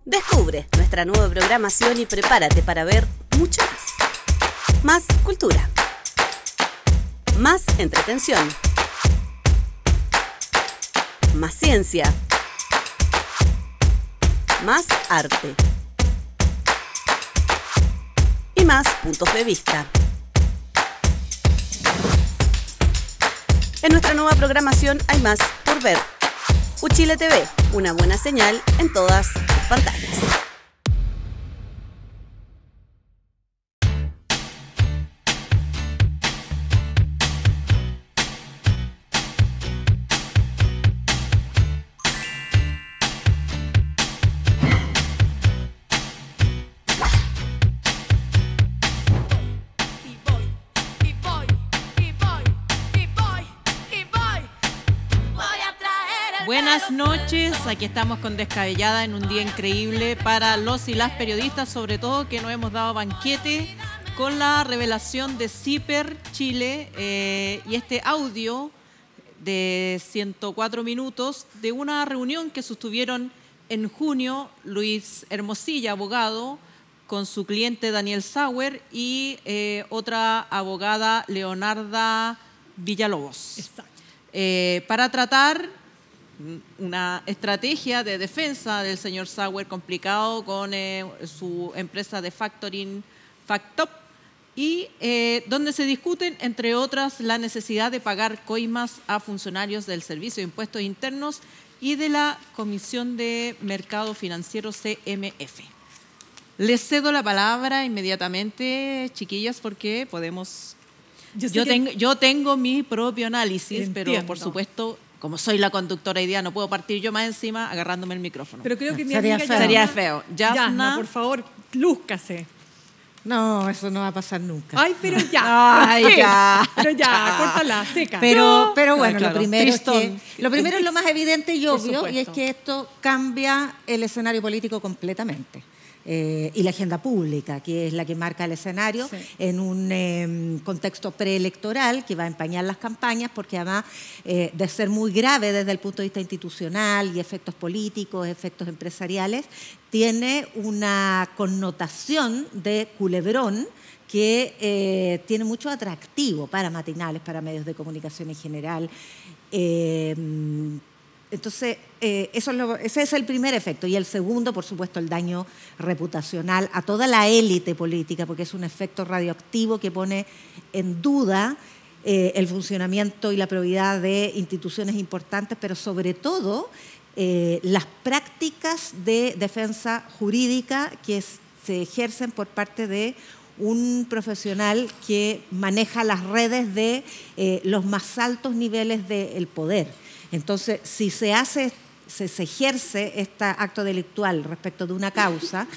Descubre nuestra nueva programación y prepárate para ver mucho más. Más cultura. Más entretención. Más ciencia. Más arte. Y más puntos de vista. En nuestra nueva programación hay más por ver. Uchile TV, una buena señal en todas tus pantallas. Buenas noches, aquí estamos con Descabellada en un día increíble para los y las periodistas, sobre todo que nos hemos dado banquete con la revelación de CIPER Chile y este audio de 104 minutos de una reunión que sostuvieron en junio Luis Hermosilla, abogado, con su cliente Daniel Sauer y otra abogada, Leonarda Villalobos. Exacto. Para tratar una estrategia de defensa del señor Sauer complicado con su empresa de factoring Factop y donde se discuten, entre otras, la necesidad de pagar coimas a funcionarios del Servicio de Impuestos Internos y de la Comisión de Mercado Financiero CMF. Les cedo la palabra inmediatamente, chiquillas, porque podemos... Yo tengo mi propio análisis, pero por supuesto... Como soy la conductora hoy día, no puedo partir yo más encima agarrándome el micrófono. Pero creo que mi sería amiga feo. Sería feo. Yasna, por favor, lúzcase. No, eso no va a pasar nunca. Ay, pero ya. Ay, ya. Pero ya, córtala, seca. Pero bueno, claro, lo primero es lo más evidente y obvio, y es que esto cambia el escenario político completamente. Y la agenda pública, que es la que marca el escenario en un contexto preelectoral que va a empañar las campañas, porque además de ser muy grave desde el punto de vista institucional y efectos políticos, efectos empresariales, tiene una connotación de culebrón que tiene mucho atractivo para matinales, para medios de comunicación en general. Entonces, ese es el primer efecto. Y el segundo, por supuesto, el daño reputacional a toda la élite política, porque es un efecto radioactivo que pone en duda el funcionamiento y la probidad de instituciones importantes, pero sobre todo las prácticas de defensa jurídica que se ejercen por parte de un profesional que maneja las redes de los más altos niveles del poder. Entonces, si se ejerce este acto delictual respecto de una causa,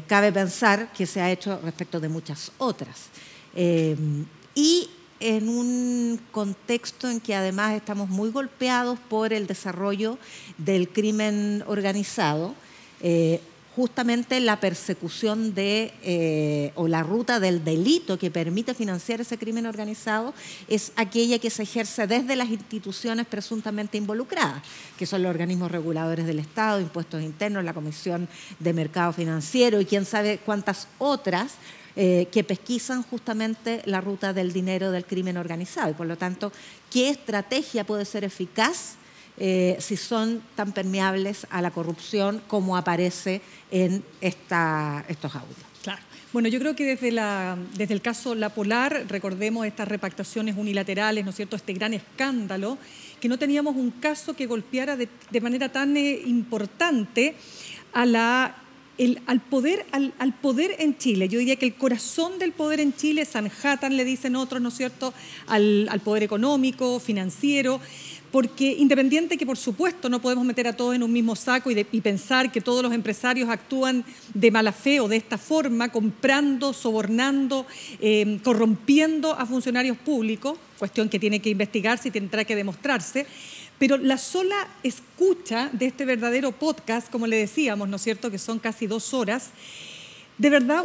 cabe pensar que se ha hecho respecto de muchas otras. Y en un contexto en que además estamos muy golpeados por el desarrollo del crimen organizado, justamente la persecución o la ruta del delito que permite financiar ese crimen organizado es aquella que se ejerce desde las instituciones presuntamente involucradas, que son los organismos reguladores del Estado, Impuestos Internos, la Comisión de Mercado Financiero y quién sabe cuántas otras que pesquisan justamente la ruta del dinero del crimen organizado. Y por lo tanto, ¿qué estrategia puede ser eficaz si son tan permeables a la corrupción como aparece en estos audios? Claro. Bueno, yo creo que desde el caso La Polar, recordemos estas repactaciones unilaterales, ¿no es cierto?, este gran escándalo, que no teníamos un caso que golpeara de manera tan importante al poder en Chile. Yo diría que el corazón del poder en Chile, Sanhattan le dicen otros, ¿no es cierto?, al poder económico, financiero, porque independiente que por supuesto no podemos meter a todos en un mismo saco y pensar que todos los empresarios actúan de mala fe o de esta forma, comprando, sobornando, corrompiendo a funcionarios públicos, cuestión que tiene que investigarse y tendrá que demostrarse, pero la sola escucha de este verdadero podcast, como le decíamos, ¿no es cierto?, que son casi 2 horas, de verdad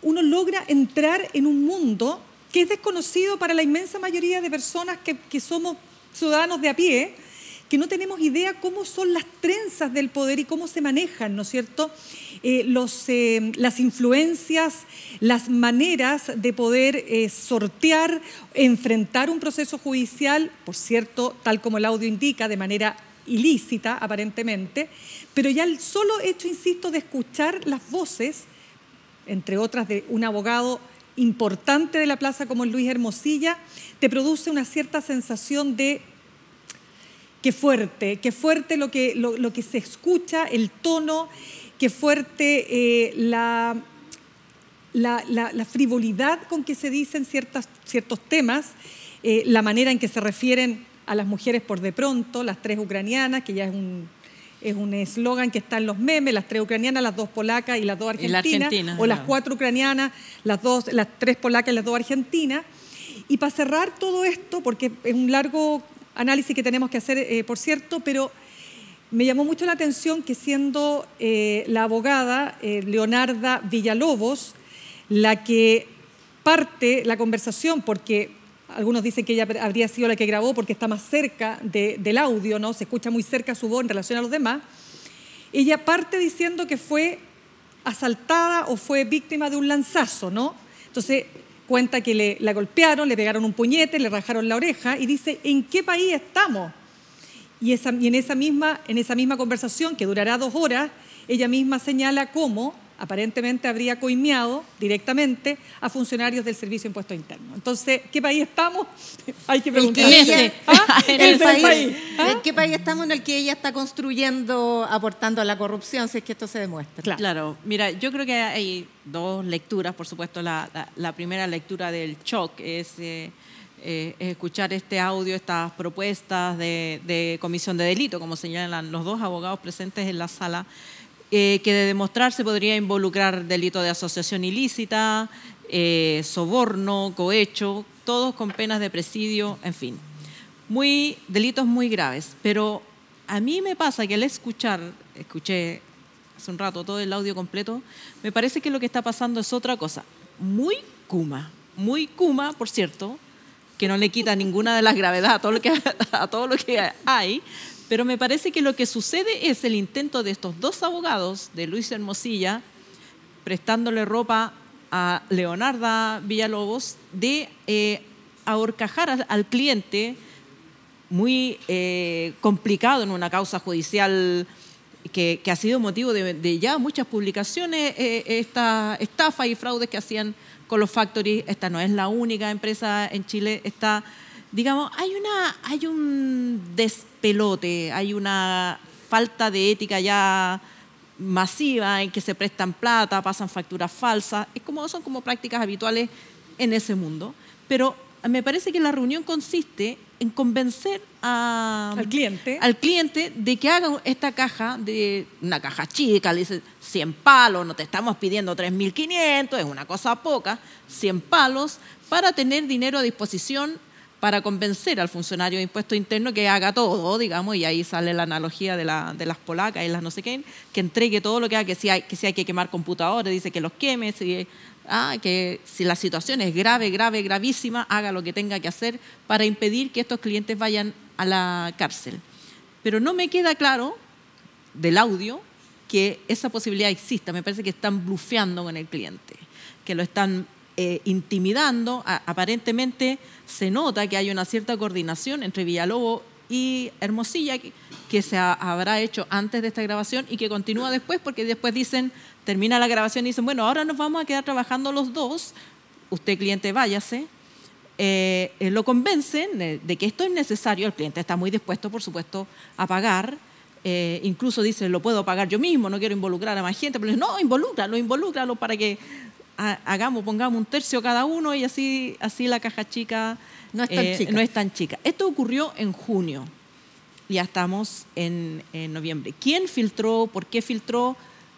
uno logra entrar en un mundo que es desconocido para la inmensa mayoría de personas que somos ciudadanos de a pie, que no tenemos idea cómo son las trenzas del poder y cómo se manejan, ¿no es cierto?, las influencias, las maneras de poder sortear, enfrentar un proceso judicial, por cierto, tal como el audio indica, de manera ilícita aparentemente, pero ya el solo hecho, insisto, de escuchar las voces, entre otras de un abogado importante de la plaza como es Luis Hermosilla, te produce una cierta sensación de qué fuerte lo que se escucha, el tono, qué fuerte la frivolidad con que se dicen ciertos temas, la manera en que se refieren a las mujeres por de pronto, las 3 ucranianas, que ya es un eslogan que está en los memes, las 3 ucranianas, las 2 polacas y las 2 argentinas, o las 4 ucranianas, las 3 polacas y las 2 argentinas. Y para cerrar todo esto, porque es un largo análisis que tenemos que hacer, por cierto, pero me llamó mucho la atención que siendo la abogada Leonarda Villalobos la que parte la conversación, porque algunos dicen que ella habría sido la que grabó porque está más cerca del audio, ¿no? Se escucha muy cerca su voz en relación a los demás. Ella parte diciendo que fue asaltada o fue víctima de un lanzazo, ¿no? Entonces cuenta que la golpearon, le pegaron un puñete, le rajaron la oreja y dice, ¿en qué país estamos? Y en esa misma conversación, que durará 2 horas, ella misma señala cómo aparentemente habría coimeado directamente a funcionarios del Servicio de Impuestos Internos. Entonces, ¿qué país estamos? Hay que preguntarse. ¿En qué país estamos en el que ella está construyendo, aportando a la corrupción, si es que esto se demuestra? Claro. Mira, yo creo que hay 2 lecturas, por supuesto. La primera lectura del shock es escuchar este audio, estas propuestas de comisión de delito, como señalan los 2 abogados presentes en la sala, que de demostrarse podría involucrar delito de asociación ilícita, soborno, cohecho, todos con penas de presidio, en fin. Delitos muy graves. Pero a mí me pasa que al escuché hace un rato todo el audio completo, me parece que lo que está pasando es otra cosa. Muy Kuma, por cierto, que no le quita ninguna de las gravedades a todo lo que hay, pero me parece que lo que sucede es el intento de estos 2 abogados, de Luis Hermosilla, prestándole ropa a Leonarda Villalobos, de ahorcajar al cliente, muy complicado en una causa judicial que ha sido motivo de ya muchas publicaciones, esta estafa y fraudes que hacían con los factories. Esta no es la única empresa en Chile. Digamos, hay un despelote, hay una falta de ética ya masiva en que se prestan plata, pasan facturas falsas, son como prácticas habituales en ese mundo. Pero me parece que la reunión consiste en convencer al cliente de que haga esta caja, una caja chica, le dice 100 palos, no te estamos pidiendo 3.500, es una cosa poca, 100 palos, para tener dinero a disposición para convencer al funcionario de impuesto interno que haga todo, digamos, y ahí sale la analogía de las polacas y las no sé qué, que entregue todo lo que haga, que si hay que quemar computadores, dice que los queme, que si la situación es gravísima, haga lo que tenga que hacer para impedir que estos clientes vayan a la cárcel. Pero no me queda claro del audio que esa posibilidad exista. Me parece que están blufeando con el cliente, que lo están intimidando. Aparentemente se nota que hay una cierta coordinación entre Villalobos y Hermosilla que se habrá hecho antes de esta grabación y que continúa después, porque después termina la grabación y dicen, bueno, ahora nos vamos a quedar trabajando los 2, usted cliente váyase, lo convencen de que esto es necesario, el cliente está muy dispuesto, por supuesto, a pagar, incluso dice, lo puedo pagar yo mismo, no quiero involucrar a más gente, pero no, involúcralo para que pongamos un tercio cada uno y así la caja chica no es tan chica. Esto ocurrió en junio, ya estamos en noviembre. ¿Quién filtró? ¿Por qué filtró?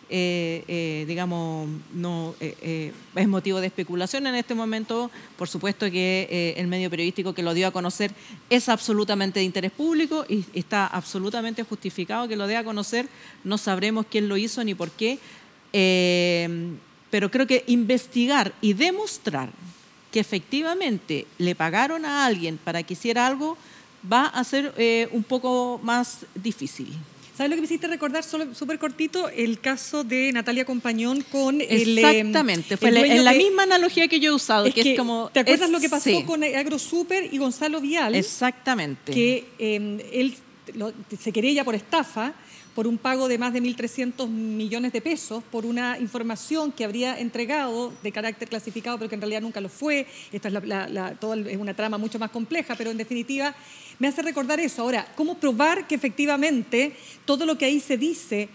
Digamos, no es motivo de especulación en este momento. Por supuesto que el medio periodístico que lo dio a conocer es absolutamente de interés público y está absolutamente justificado que lo dé a conocer. No sabremos quién lo hizo ni por qué, pero creo que investigar y demostrar que efectivamente le pagaron a alguien para que hiciera algo va a ser un poco más difícil. ¿Sabes lo que me hiciste recordar, solo súper cortito? El caso de Natalia Compañón con Exactamente, fue en la misma analogía que yo he usado. Que es como, ¿te acuerdas lo que pasó con AgroSuper y Gonzalo Vial? Exactamente. Que él se querella por estafa, por un pago de más de 1.300 millones de pesos, por una información que habría entregado de carácter clasificado, pero que en realidad nunca lo fue. Esta es una trama mucho más compleja, pero en definitiva me hace recordar eso. Ahora, ¿cómo probar que efectivamente todo lo que ahí se dice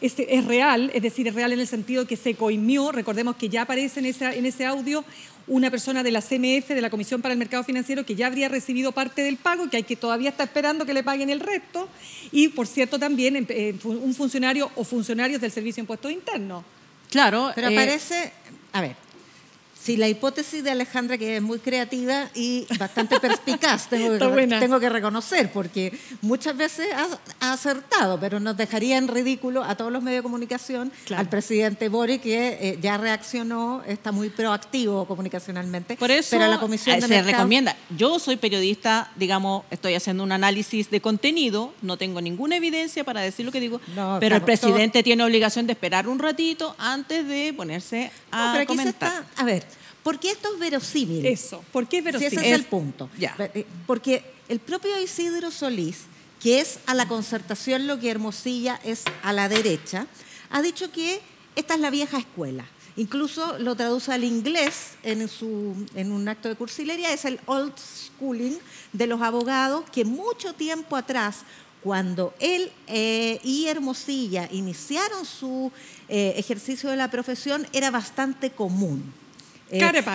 es real? Es decir, es real en el sentido que se coimió. Recordemos que ya aparece en ese audio una persona de la CMF, de la Comisión para el Mercado Financiero, que ya habría recibido parte del pago, que todavía está esperando que le paguen el resto, y por cierto también un funcionario o funcionarios del Servicio de Impuestos Internos. Claro. Pero aparece, a ver, si la hipótesis de Alejandra, que es muy creativa y bastante perspicaz, tengo que reconocer, porque muchas veces ha acertado, pero nos dejaría en ridículo a todos los medios de comunicación, claro. Al presidente Boric, que ya reaccionó, está muy proactivo comunicacionalmente. Por eso pero la Comisión de se recomienda. Yo soy periodista, digamos, estoy haciendo un análisis de contenido, no tengo ninguna evidencia para decir lo que digo, pero el presidente tiene obligación de esperar un ratito antes de ponerse a comentar. A ver, ¿por qué esto es verosímil? Eso, ¿por qué es verosímil? Si ese es el punto. Ya. Porque el propio Isidro Solís, que es a la concertación lo que Hermosilla es a la derecha, ha dicho que esta es la vieja escuela. Incluso lo traduce al inglés en un acto de cursilería, es el old schooling de los abogados que mucho tiempo atrás, cuando él y Hermosilla iniciaron su ejercicio de la profesión, era bastante común.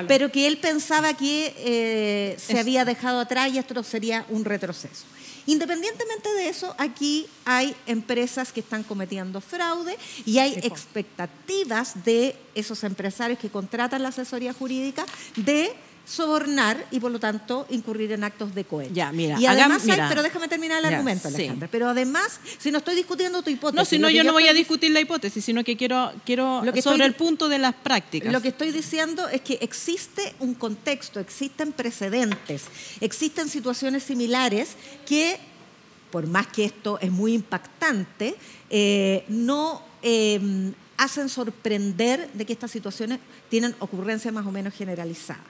Pero que él pensaba que se había dejado atrás y esto sería un retroceso. Independientemente de eso, aquí hay empresas que están cometiendo fraude y hay expectativas de esos empresarios que contratan la asesoría jurídica de sobornar y por lo tanto incurrir en actos de cohecho. Ya, mira, y además pero déjame terminar el argumento, Alejandra. Sí. Pero además, si no estoy discutiendo tu hipótesis. No, si no, yo no voy a discutir la hipótesis, sino que quiero sobre el punto de las prácticas. Lo que estoy diciendo es que existe un contexto, existen precedentes, existen situaciones similares que, por más que esto es muy impactante, no hacen sorprender de que estas situaciones tienen ocurrencias más o menos generalizadas.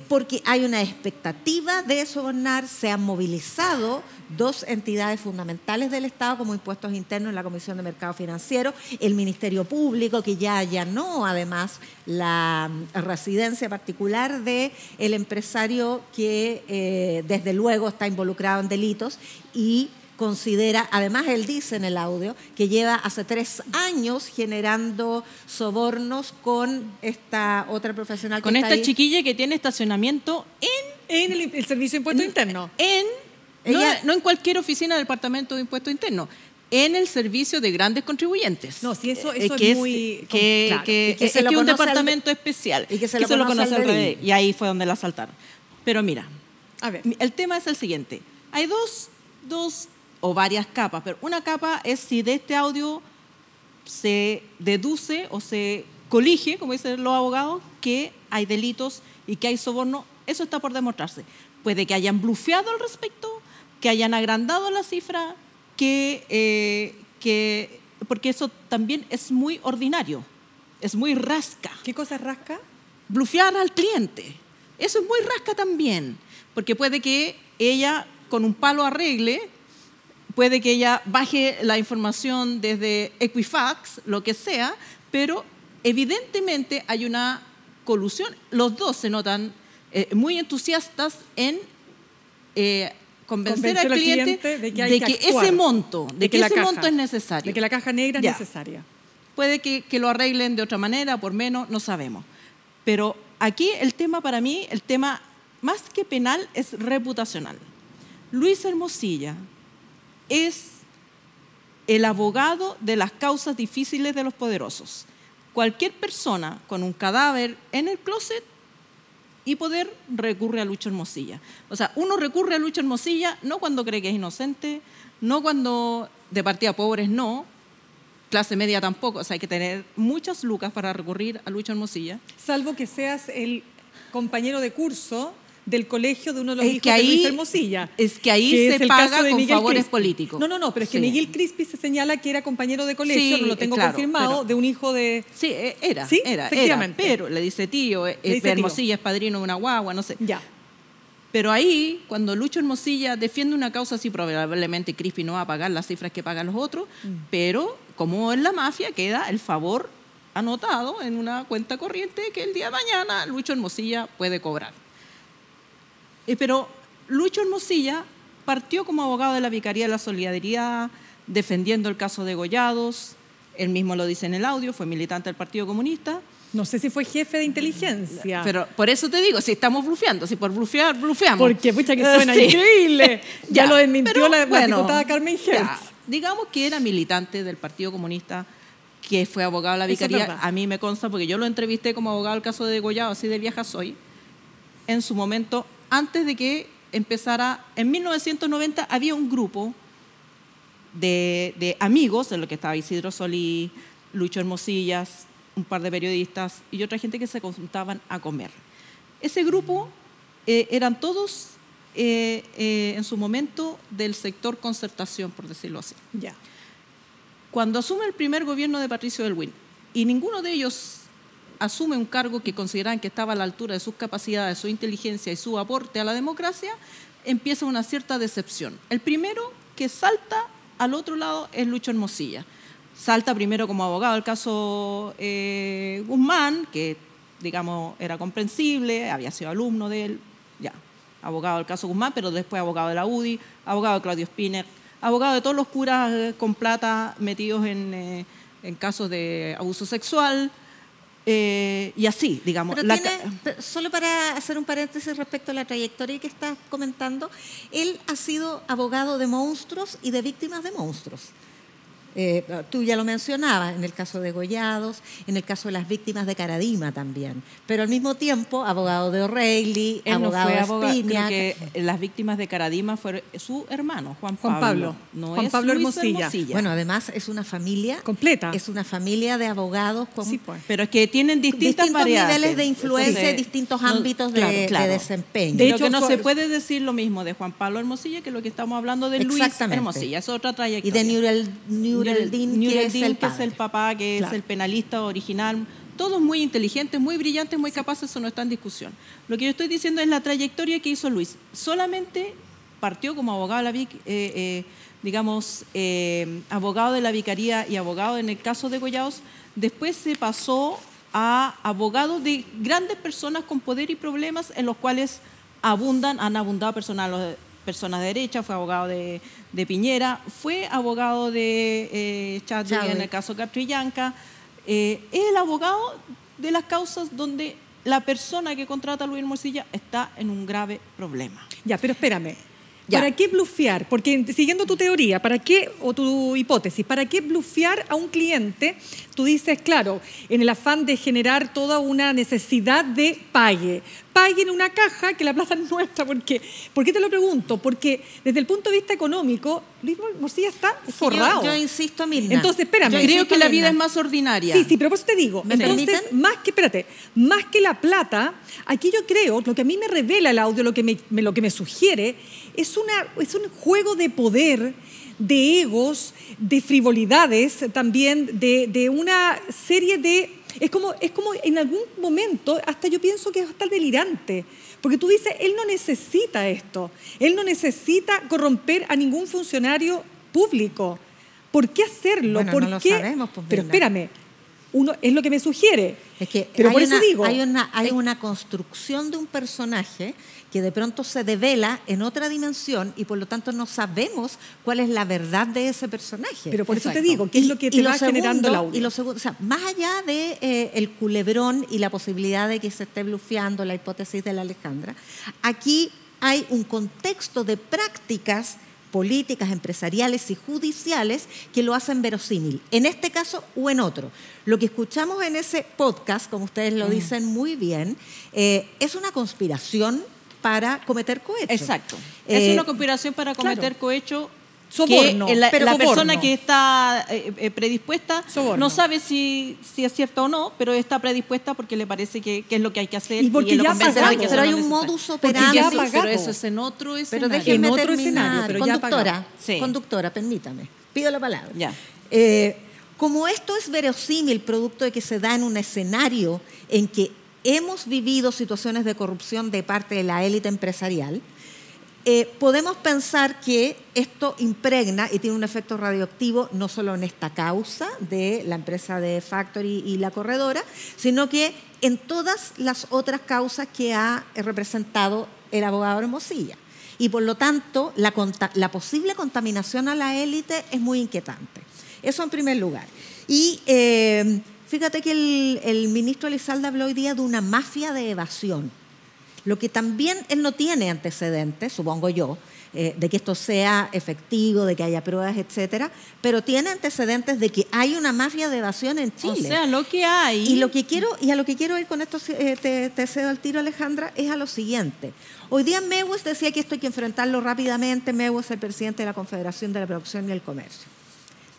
Porque hay una expectativa de sobornar, se han movilizado dos entidades fundamentales del Estado como Impuestos Internos, la Comisión de Mercado Financiero, el Ministerio Público, que ya allanó además la residencia particular del empresario que desde luego está involucrado en delitos y considera, además él dice en el audio, que lleva hace 3 años generando sobornos con esta otra profesional. Con esta chiquilla que tiene estacionamiento en el Servicio de Impuestos Internos. No en cualquier oficina del Departamento de Impuestos Internos, en el Servicio de Grandes Contribuyentes. No, si eso es muy... claro. Es un departamento especial. Y que se lo conoce al DDI. Y ahí fue donde la asaltaron. Pero mira, a ver, el tema es el siguiente. Hay dos o varias capas, pero una capa es si de este audio se deduce o se colige, como dicen los abogados, que hay delitos y que hay soborno. Eso está por demostrarse. Puede que hayan blufeado al respecto, que hayan agrandado la cifra, porque eso también es muy ordinario, es muy rasca. ¿Qué cosa es rasca? Blufear al cliente. Eso es muy rasca también, porque puede que ella con un palo arregle, puede que ella baje la información desde Equifax, lo que sea, pero evidentemente hay una colusión. Los dos se notan muy entusiastas en convencer al cliente de que ese monto es necesario. De que la caja negra es necesaria. Puede que lo arreglen de otra manera, por menos, no sabemos. Pero aquí el tema para mí, el tema más que penal, es reputacional. Luis Hermosilla es el abogado de las causas difíciles de los poderosos. Cualquier persona con un cadáver en el closet y poder recurre a Lucho Hermosilla. O sea, uno recurre a Lucho Hermosilla no cuando cree que es inocente, no cuando de partida pobres no, clase media tampoco. O sea, hay que tener muchas lucas para recurrir a Lucho Hermosilla. Salvo que seas el compañero de curso del colegio de uno de los hijos que de ahí, Luis Hermosilla. Es que ahí que se paga con favores políticos. No, pero es que Miguel Crispi se señala que era compañero de colegio, Sí, no lo tengo claro, confirmado, pero- de un hijo de... Sí, era, Sí, era, efectivamente. pero le dice tío, dice tío. Hermosilla es padrino de una guagua, no sé. Ya. Pero ahí, cuando Lucho Hermosilla defiende una causa así, probablemente Crispi no va a pagar las cifras que pagan los otros, pero como en la mafia queda el favor anotado en una cuenta corriente que el día de mañana Lucho Hermosilla puede cobrar. Pero Lucho Hermosilla partió como abogado de la Vicaría de la Solidaridad, defendiendo el caso de Gollados, él mismo lo dice en el audio, fue militante del Partido Comunista. No sé si fue jefe de inteligencia. Pero por eso te digo, si estamos blufeando, si por blufear, blufeamos. Porque, pucha, que suena Sí. increíble. Ya lo desmintió pero, la bueno, diputada Carmen ya, Hertz. digamos que era militante del Partido Comunista, que fue abogado de la Eso es Vicaría. verdad. A mí me consta, porque yo lo entrevisté como abogado del caso de Degollado, así de vieja soy, en su momento, antes de que empezara, en 1990 había un grupo de amigos, en lo que estaba Isidro Solí, Lucho Hermosillas, un par de periodistas y otra gente que se juntaban a comer. Ese grupo eran todos en su momento del sector concertación, por decirlo así. Ya. Cuando asume el primer gobierno de Patricio Aylwin y ninguno de ellos asume un cargo que consideraban que estaba a la altura de sus capacidades, su inteligencia y su aporte a la democracia, empieza una cierta decepción. El primero que salta al otro lado es Lucho Hermosilla. Salta primero como abogado del caso Guzmán, que digamos era comprensible, había sido alumno de él, ya, abogado del caso Guzmán, pero después abogado de la UDI, abogado de Claudio Spinner, abogado de todos los curas con plata metidos en casos de abuso sexual, y así, digamos. Pero solo para hacer un paréntesis respecto a la trayectoria que estás comentando, él ha sido abogado de monstruos y de víctimas de monstruos. Tú ya lo mencionabas, en el caso de Gollados, en el caso de las víctimas de Caradima también, pero al mismo tiempo abogado de O'Reilly, Él abogado no fue de abogado, Spinac. creo que las víctimas de Caradima fueron su hermano, Juan Pablo. Pablo. No Juan es Pablo Luis Hermosilla. Bueno, además es una familia Completa. Es una familia de abogados con Sí, pues. Pero es que tienen distintos niveles de Entonces, influencia y distintos ámbitos de desempeño. De De hecho, hecho, no fue- se puede decir lo mismo de Juan Pablo Hermosilla que lo que estamos hablando de Luis Exactamente. Hermosilla. Es otra Y trayectoria. de Nureldin, que es el que es el padre. papá, que Claro. es el penalista original. Todos muy inteligentes, muy brillantes, muy capaces, eso no está en discusión. Lo que yo estoy diciendo es la trayectoria que hizo Luis. Solamente partió como abogado de la abogado de la Vicaría y abogado en el caso de Gollados. Después se pasó a abogado de grandes personas con poder y problemas en los cuales han abundado personas de derecha, fue abogado de Piñera, fue abogado de Chadwick en el caso Catrillanca. Es el abogado de las causas donde la persona que contrata a Luis Hermosilla está en un grave problema. Ya, pero espérame. Ya. ¿Para qué blufear? Porque siguiendo tu teoría, ¿para qué, o tu hipótesis, ¿para qué blufear a un cliente? Tú dices, claro, en el afán de generar toda una necesidad de paguen una caja que la plata es nuestra. ¿Por qué te lo pregunto? Porque desde el punto de vista económico, Luis Hermosilla está forrado. Yo insisto, Mirna. Entonces, espérame. Yo Creo insisto, que la Mirna. vida es más ordinaria. Sí, pero por eso te digo. ¿Me Entonces, permiten? más que la plata, aquí yo creo, lo que a mí me revela el audio, lo que me sugiere, es un juego de poder, de egos, de frivolidades también, de una serie de... Es como en algún momento, hasta yo pienso que es hasta delirante, porque tú dices, él no necesita esto, él no necesita corromper a ningún funcionario público. ¿Por qué hacerlo? Bueno, ¿Por no lo qué? sabemos, pues, Pero Mirna. espérame, es lo que me sugiere. Es que pero hay por eso digo, hay una construcción de un personaje que de pronto se devela en otra dimensión y por lo tanto no sabemos cuál es la verdad de ese personaje. pero por eso te Exacto. digo, ¿qué es lo que te va generando el audio? Y lo segundo, o sea, más allá de el culebrón y la posibilidad de que se esté blufeando la hipótesis de la Alejandra, aquí hay un contexto de prácticas políticas, empresariales y judiciales que lo hacen verosímil, en este caso o en otro. Lo que escuchamos en ese podcast, como ustedes lo dicen muy bien, es una conspiración para cometer cohecho. Exacto. Es una conspiración para cometer claro. cohecho Soborno, que la pero persona soborno. que está predispuesta Soborno. no sabe si es cierto o no, pero está predispuesta porque le parece que es lo que hay que hacer Y porque lo ya convencen de que pagado. eso Pero no hay es un necesario. modus Porque operandi. ya Sí, pagado. pero eso es en otro Pero escenario. déjenme En otro terminar. escenario, pero ya Conductora, pagado. Sí. conductora, permítame. Pido la palabra. Ya. Como esto es verosímil, producto de que se da en un escenario en que hemos vivido situaciones de corrupción de parte de la élite empresarial, podemos pensar que esto impregna y tiene un efecto radioactivo no solo en esta causa de la empresa de Factory y la corredora, sino que en todas las otras causas que ha representado el abogado Hermosilla. Y por lo tanto, la posible contaminación a la élite es muy inquietante. Eso en primer lugar. Y fíjate que el ministro Elizalde habló hoy día de una mafia de evasión. Lo que también él no tiene antecedentes, supongo yo, de que esto sea efectivo, de que haya pruebas, etcétera, pero tiene antecedentes de que hay una mafia de evasión en Chile. O sea, lo que hay... Y a lo que quiero ir con esto, te cedo el tiro, Alejandra, es a lo siguiente. Hoy día Mewes decía que esto hay que enfrentarlo rápidamente. Mewes es el presidente de la Confederación de la Producción y el Comercio.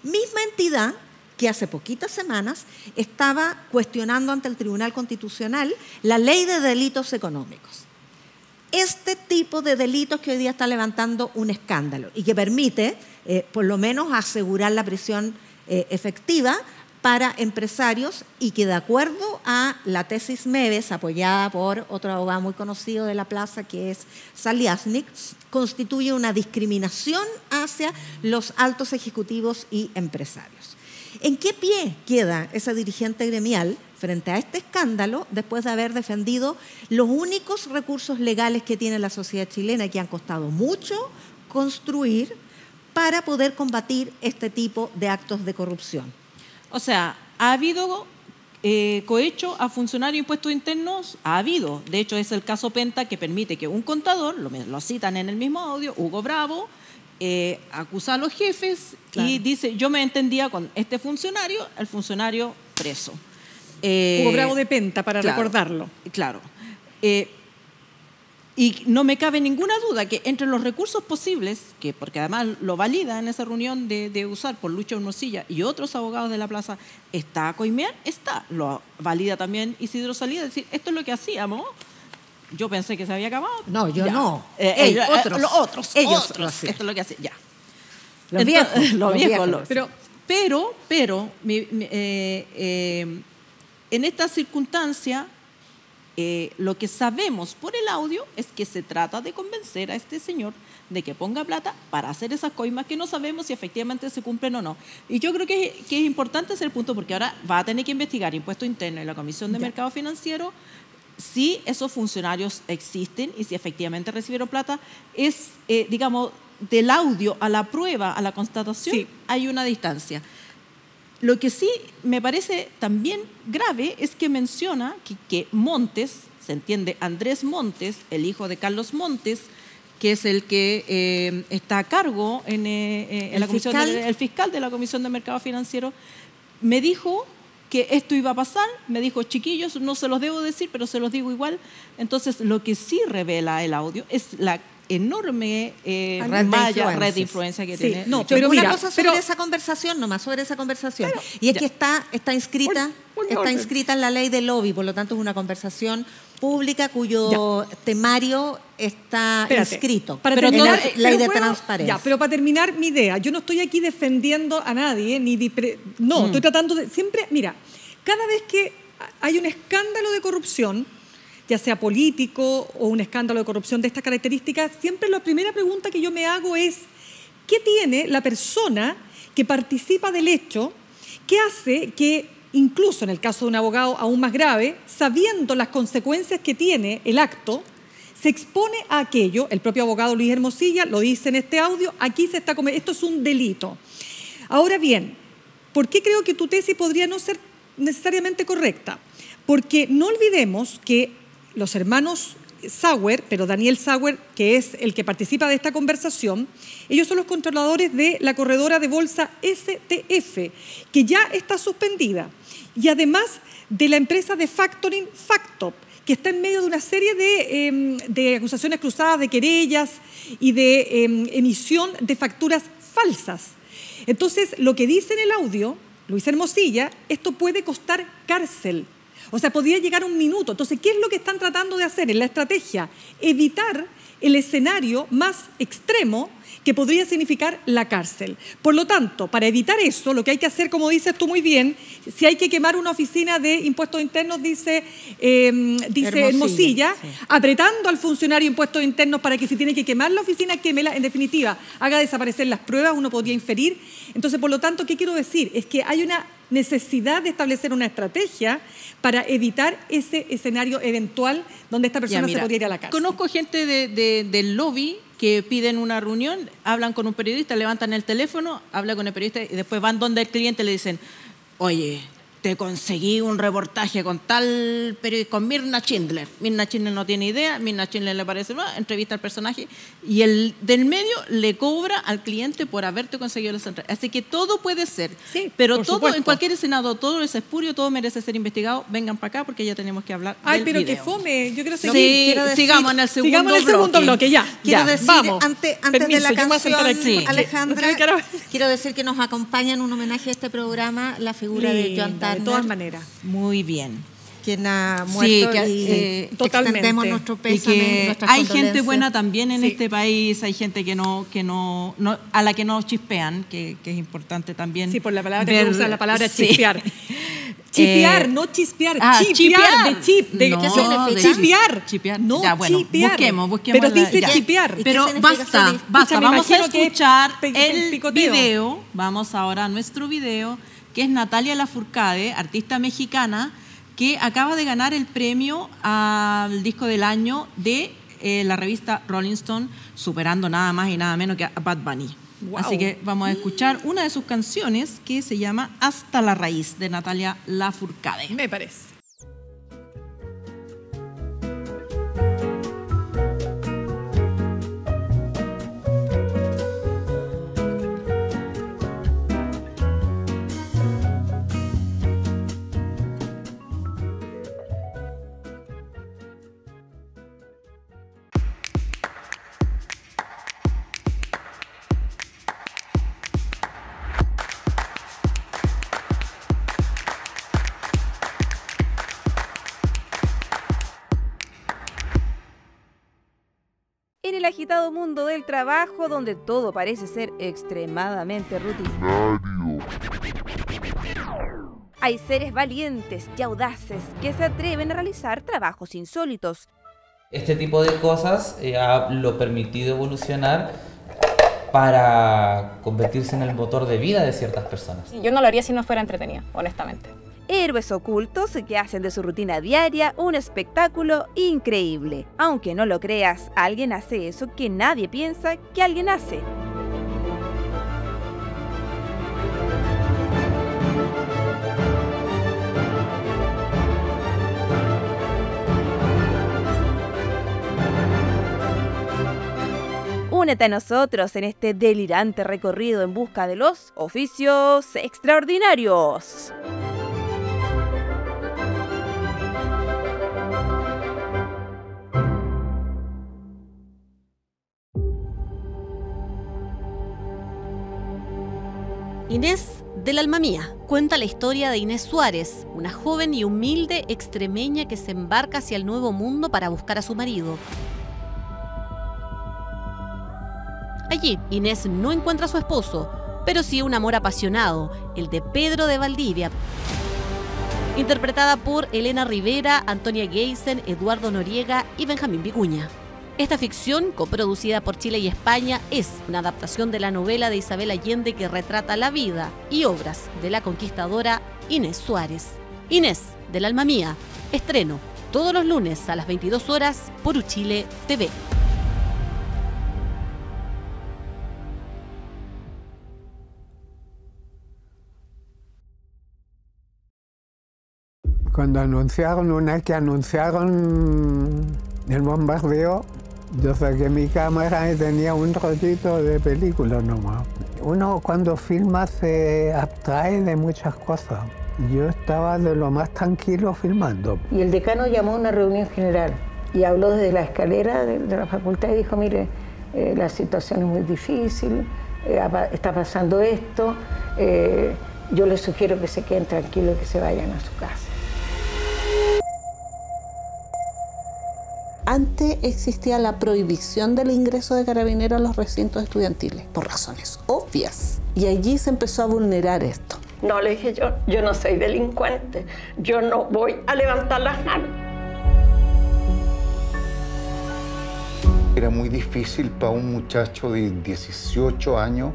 Misma entidad que hace poquitas semanas estaba cuestionando ante el Tribunal Constitucional la ley de delitos económicos. Este tipo de delitos que hoy día está levantando un escándalo y que permite, por lo menos, asegurar la prisión efectiva para empresarios y que, de acuerdo a la tesis Mewes, apoyada por otro abogado muy conocido de la plaza, que es Saliasnik, constituye una discriminación hacia los altos ejecutivos y empresarios. ¿En qué pie queda ese dirigente gremial frente a este escándalo después de haber defendido los únicos recursos legales que tiene la sociedad chilena y que han costado mucho construir para poder combatir este tipo de actos de corrupción? O sea, ¿ha habido cohecho a funcionarios de impuestos internos? Ha habido. De hecho, es el caso Penta, que permite que un contador, lo citan en el mismo audio, Hugo Bravo, acusa a los jefes y dice, yo me entendía con este funcionario, el funcionario preso. Hugo Bravo de Penta, para recordarlo. Claro. Y no me cabe ninguna duda que entre los recursos posibles, que porque además lo valida en esa reunión de usar por Lucho Hermosilla y otros abogados de la plaza, está Coimear, lo valida también Isidro Salida, es decir, esto es lo que hacíamos. Yo pensé que se había acabado. No, yo ya. no. Otros. Esto es lo que hacía. Ya. Los viejos. Pero en esta circunstancia, lo que sabemos por el audio es que se trata de convencer a este señor de que ponga plata para hacer esas coimas que no sabemos si efectivamente se cumplen o no. Y yo creo que es importante ese punto, porque ahora va a tener que investigar Impuesto Interno y la Comisión de Mercado Financiero si esos funcionarios existen y si efectivamente recibieron plata. Es, digamos, del audio a la prueba, a la constatación, hay una distancia. Lo que sí me parece también grave es que menciona que Montes, se entiende Andrés Montes, el hijo de Carlos Montes, que es el que está a cargo en la comisión, el fiscal de la Comisión de Mercado Financiero, me dijo que esto iba a pasar, me dijo, chiquillos, no se los debo decir, pero se los digo igual. Entonces, lo que sí revela el audio es la enorme red de influencia que tiene. No, pero una cosa sobre esa conversación, nomás sobre esa conversación. Claro, y es que está inscrita en la ley de lobby, por lo tanto es una conversación pública cuyo temario está inscrito en la ley de transparencia. Pero para terminar mi idea, yo no estoy aquí defendiendo a nadie, estoy tratando de... Siempre, mira, cada vez que hay un escándalo de corrupción, ya sea político o un escándalo de corrupción de estas características, siempre la primera pregunta que yo me hago es, ¿qué tiene la persona que participa del hecho que hace que, incluso en el caso de un abogado aún más grave, sabiendo las consecuencias que tiene el acto, se expone a aquello? El propio abogado Luis Hermosilla lo dice en este audio, aquí se está esto es un delito. Ahora bien, ¿por qué creo que tu tesis podría no ser necesariamente correcta? Porque no olvidemos que los hermanos Sauer, pero Daniel Sauer, que es el que participa de esta conversación, ellos son los controladores de la corredora de bolsa STF, que ya está suspendida, y además de la empresa de factoring Factop, que está en medio de una serie de acusaciones cruzadas, de querellas y de emisión de facturas falsas. Entonces, lo que dice en el audio Luis Hermosilla, esto puede costar cárcel. O sea, podría llegar a 1 minuto. Entonces, ¿qué es lo que están tratando de hacer en la estrategia? Evitar el escenario más extremo que podría significar la cárcel. Por lo tanto, para evitar eso, lo que hay que hacer, como dices tú muy bien, si hay que quemar una oficina de impuestos internos, dice Hermosilla, sí, apretando al funcionario de impuestos internos para que si tiene que quemar la oficina, quémela, en definitiva, haga desaparecer las pruebas, uno podría inferir. Entonces, por lo tanto, ¿qué quiero decir? Es que hay una necesidad de establecer una estrategia para evitar ese escenario eventual donde esta persona se podría ir a la cárcel. Conozco gente del lobby que piden una reunión, hablan con un periodista, levantan el teléfono, hablan con el periodista y después van donde el cliente le dicen, oye, te conseguí un reportaje con tal periodista, con Mirna Schindler. Mirna Schindler no tiene idea, Mirna Schindler le parece, entrevista al personaje y el del medio le cobra al cliente por haberte conseguido las entradas. Así que todo puede ser, sí, pero todo supuesto. En cualquier escenario, todo es espurio, todo merece ser investigado. Vengan para acá porque ya tenemos que hablar del pero video. que fome, yo quiero seguir. Sí, quiero decir, sigamos en el segundo bloque. Ya. Quiero decir, vamos. antes de la canción, Alejandra, quiero decir que nos acompaña en un homenaje a este programa la figura de Joan Turner. De todas maneras. Muy bien. Quien ha muerto y extendemos nuestro pésame y nuestras hay condolencias. gente buena también en este país, hay gente que no a la que no chispean, que es importante también. Sí, por la palabra que usa la palabra chispear. Chipear, no chispear, chipear. De chip. ¿Qué significa? Chipear. Chipear. No, ya, bueno, chipear. Busquemos. Pero dice chipear. Pero basta. Vamos a escuchar el video. Vamos ahora a nuestro video, que es Natalia Lafourcade, artista mexicana, que acaba de ganar el premio al disco del año de la revista Rolling Stone, superando nada más y nada menos que a Bad Bunny. Wow. Así que vamos a escuchar una de sus canciones que se llama Hasta la Raíz, de Natalia Lafourcade. Me parece. En el agitado mundo del trabajo, donde todo parece ser extremadamente rutinario, hay seres valientes y audaces que se atreven a realizar trabajos insólitos. Este tipo de cosas lo permitido evolucionar para convertirse en el motor de vida de ciertas personas. Yo no lo haría si no fuera entretenida, honestamente. Héroes ocultos que hacen de su rutina diaria un espectáculo increíble. Aunque no lo creas, alguien hace eso que nadie piensa que alguien hace. Únete a nosotros en este delirante recorrido en busca de los oficios extraordinarios. Inés del Alma Mía cuenta la historia de Inés Suárez, una joven y humilde extremeña que se embarca hacia el nuevo mundo para buscar a su marido. Allí, Inés no encuentra a su esposo, pero sí un amor apasionado, el de Pedro de Valdivia, interpretada por Elena Rivera, Antonia Geisen, Eduardo Noriega y Benjamín Vicuña. Esta ficción, coproducida por Chile y España, es una adaptación de la novela de Isabel Allende que retrata la vida y obras de la conquistadora Inés Suárez. Inés del Alma Mía, estreno todos los lunes a las 22 horas por Uchile TV. Cuando anunciaron el bombardeo, yo saqué mi cámara y tenía un rollito de película nomás. Uno cuando filma se abstrae de muchas cosas. Yo estaba de lo más tranquilo filmando. Y el decano llamó a una reunión general y habló desde la escalera de la facultad y dijo, mire, la situación es muy difícil, está pasando esto, yo les sugiero que se queden tranquilos y que se vayan a su casa. Antes existía la prohibición del ingreso de carabineros a los recintos estudiantiles, por razones obvias. Y allí se empezó a vulnerar esto. No, le dije yo no soy delincuente, yo no voy a levantar las manos. Era muy difícil para un muchacho de 18 años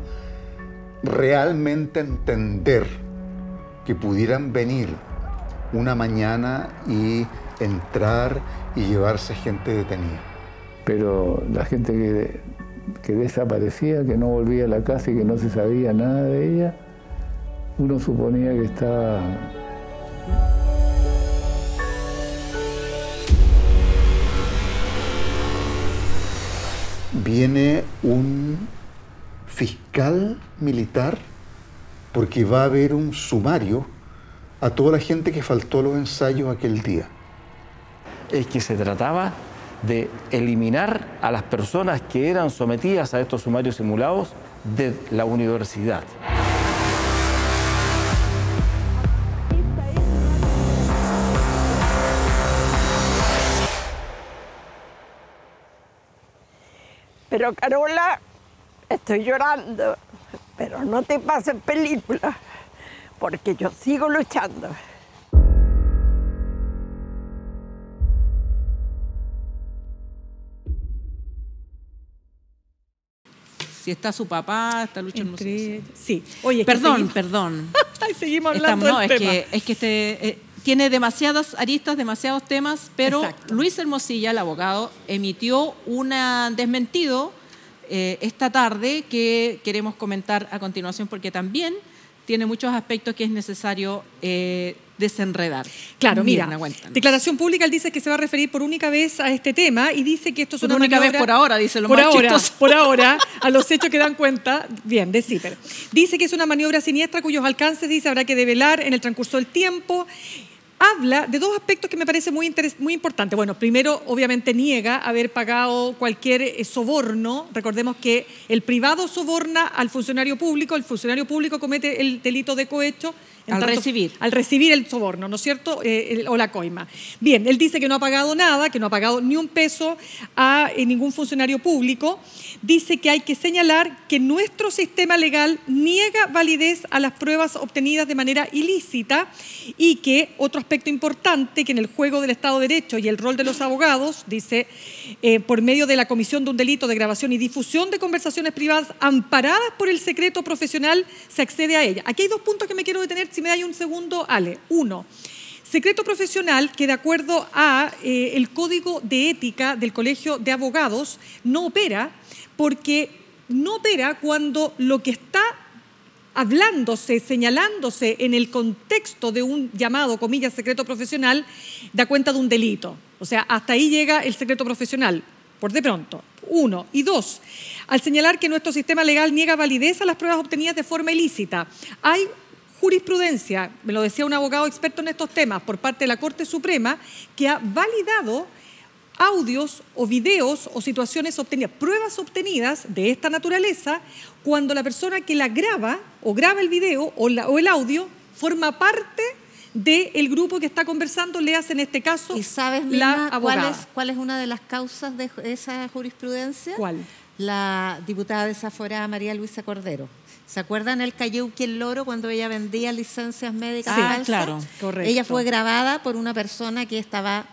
realmente entender que pudieran venir una mañana y entrar y llevarse gente detenida. Pero la gente que desaparecía, que no volvía a la casa y que no se sabía nada de ella, uno suponía que estaba... Viene un fiscal militar porque va a haber un sumario a toda la gente que faltó a los ensayos aquel día. Es que se trataba de eliminar a las personas que eran sometidas a estos sumarios simulados de la universidad. Pero Carola, estoy llorando, pero no te pases película, porque yo sigo luchando. Si está su papá, está luchando. Sí. Oye, perdón. Seguimos hablando del tema. Es que tiene demasiadas aristas, demasiados temas, pero exacto. Luis Hermosilla, el abogado, emitió un desmentido esta tarde que queremos comentar a continuación porque también tiene muchos aspectos que es necesario desenredar. Claro, mira, declaración pública, él dice que se va a referir por única vez a este tema y dice que esto es una única maniobra... vez por ahora, dice lo más chistoso. Por ahora, a los hechos que dan cuenta, bien, de CIPER. Dice que es una maniobra siniestra cuyos alcances, dice, habrá que develar en el transcurso del tiempo. Habla de dos aspectos que me parecen muy importantes. Bueno, primero, obviamente niega haber pagado cualquier soborno. Recordemos que el privado soborna al funcionario público, el funcionario público comete el delito de cohecho. Al recibir el soborno, ¿no es cierto? O la coima. Bien, él dice que no ha pagado nada, que no ha pagado ni un peso a ningún funcionario público. Dice que hay que señalar que nuestro sistema legal niega validez a las pruebas obtenidas de manera ilícita y que, otro aspecto importante, que en el juego del Estado de Derecho y el rol de los abogados, dice, por medio de la comisión de un delito de grabación y difusión de conversaciones privadas amparadas por el secreto profesional, se accede a ella. Aquí hay dos puntos que me quiero detener. Si me da un segundo, Ale. Uno, secreto profesional que de acuerdo a el Código de Ética del Colegio de Abogados no opera porque no opera cuando lo que está hablándose, señalándose en el contexto de un llamado, comillas, secreto profesional, da cuenta de un delito. O sea, hasta ahí llega el secreto profesional, por de pronto. Uno. Y dos, al señalar que nuestro sistema legal niega validez a las pruebas obtenidas de forma ilícita, hay jurisprudencia, me lo decía un abogado experto en estos temas, por parte de la Corte Suprema, que ha validado audios o videos o situaciones obtenidas, pruebas obtenidas de esta naturaleza, cuando la persona que la graba o graba el video o el audio forma parte del grupo que está conversando, le hace en este caso ¿Y sabes, la abogada. ¿Cuál es una de las causas de esa jurisprudencia? ¿Cuál? La diputada desaforada María Luisa Cordero. ¿Se acuerdan el Cayuqui el Loro cuando ella vendía licencias médicas falsas? Claro, correcto. Ella fue grabada por una persona que estaba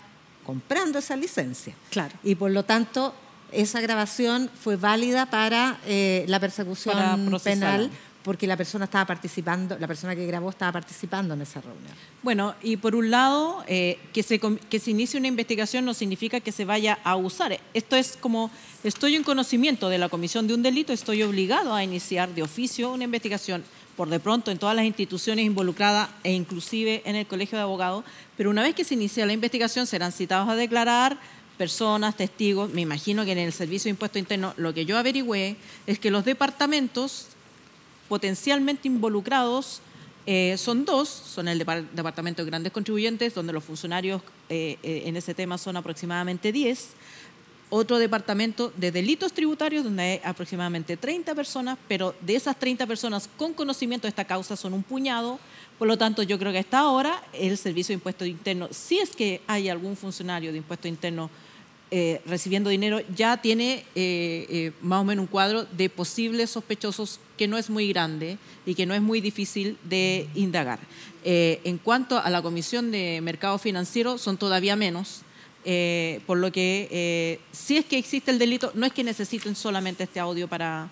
comprando esa licencia. Claro. Y por lo tanto, esa grabación fue válida para la persecución penal porque la persona estaba participando, la persona que grabó estaba participando en esa reunión. Bueno, y por un lado, que se inicie una investigación no significa que se vaya a usar. Esto es como, estoy en conocimiento de la comisión de un delito, estoy obligado a iniciar de oficio una investigación, por de pronto en todas las instituciones involucradas e inclusive en el Colegio de Abogados, pero una vez que se inicia la investigación serán citados a declarar personas, testigos. Me imagino que en el Servicio de Impuesto Interno lo que yo averigüé es que los departamentos potencialmente involucrados son dos, son el Departamento de Grandes Contribuyentes, donde los funcionarios en ese tema son aproximadamente 10, otro departamento de delitos tributarios donde hay aproximadamente 30 personas, pero de esas 30 personas con conocimiento de esta causa son un puñado. Por lo tanto, yo creo que hasta ahora el Servicio de Impuestos Internos, si es que hay algún funcionario de Impuestos Internos recibiendo dinero, ya tiene más o menos un cuadro de posibles sospechosos que no es muy grande y que no es muy difícil de indagar. En cuanto a la Comisión de Mercado Financiero, son todavía menos, por lo que si es que existe el delito, no es que necesiten solamente este audio para